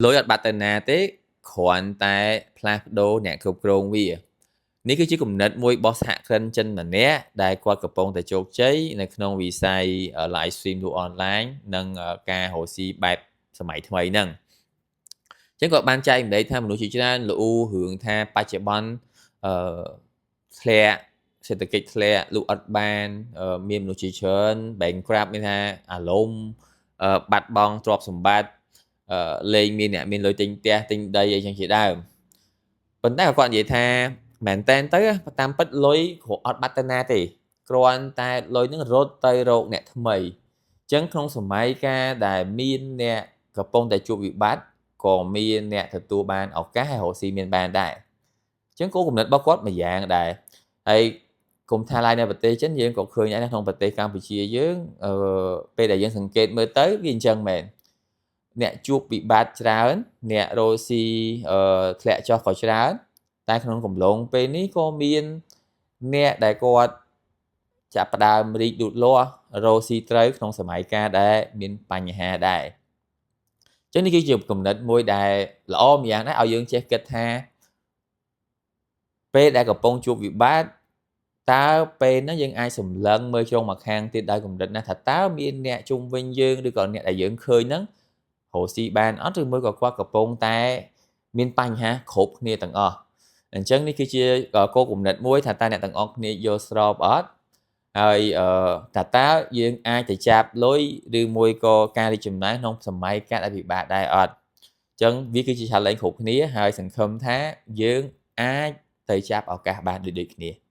លុយអត់បាត់ទៅណាទេគ្រាន់តែផ្លាស់ប្ដូរអ្នកគ្រប់គ្រងវានេះគឺជាគំនិតមួយរបស់សហគ្រិនចិនម្នាក់ដែលគាត់កំពុងតែជោគជ័យនៅក្នុងវិស័យ live stream លក់អនឡាញនិងការរកស៊ីបែបសម័យថ្មីហ្នឹងអញ្ចឹងគាត់បានចែកម្លែកថាមនុស្សជាច្រើនលូរឿងថាបច្ចុប្បន្នអឺធ្លាក់សេដ្ឋកិច្ចធ្លាក់លក់អត់បានមានមនុស្សជាច្រើន bankrupt មានថាអារម្មណ៍បាត់បង់ទ្រព្យសម្បត្តិលេងមានអ្នកមានលុយទិញផ្ទះទិញដីអីចឹងជាដើមប៉ុន្តែគាត់និយាយថាមែនតែនទៅតាមពិតលុយគ្រាន់អត់បាត់ទៅណាទេគ្រាន់តែលុយនឹងរត់ទៅរកអ្នកថ្មីអញ្ចឹងក្នុងសម័យកាលដែលមានអ្នកកំពុងតែជួបវិបត្តិក៏មានអ្នកទទួលបានឱកាសឲ្យរកស៊ីមានបានដែរអញ្ចឹងគោលគំនិតរបស់គាត់មួយយ៉ាងដែរហើយគុំថាឡើយនៅប្រទេសចិនយើងក៏ឃើញដែរក្នុងប្រទេសកម្ពុជាយើងពេលដែលយើងសង្កេតមើលទៅវាអញ្ចឹងមែនអ្នកជួបវិបត្តិច្រើនអ្នករកស៊ីធ្លាក់ចុះក៏ច្រើនតែក្នុងកំឡុងពេលនេះក៏មានអ្នកដែលគាត់ចាប់ផ្ដើមរីកលូតលាស់រកស៊ីត្រូវក្នុងសម័យកាលដែលមានបញ្ហាដែរអញ្ចឹងនេះគឺជាគំនិតមួយដែលល្អម្យ៉ាងដែរឲ្យយើងចេះគិតថាពេលដែលកំពុងជួបវិបត្តិតើពេលហ្នឹងយើងអាចសម្លឹងមើលជ្រុងមកខាងទៀតដោយគំនិតណាថាតើមានអ្នកជុំវិញយើងឬក៏អ្នកដែលយើងឃើញហ្នឹងរកស៊ីបានអត់ឬមួយក៏គាត់កំពុងតែមានបញ្ហាគ្រប់គ្នាទាំងអស់អញ្ចឹងនេះគឺជាគោលគំនិតមួយថាតើអ្នកទាំងអស់គ្នាយល់ស្របអត់ហើយតើយើងអាចទៅចាប់លុយឬមួយក៏ការរីកចម្រើនក្នុងសម័យកាលដែលពិបាកដែរអត់អញ្ចឹងវាគឺជា challenge គ្រប់គ្នាហើយសង្ឃឹមថាយើងអាចទៅចាប់ឱកាសបានដូចគ្នា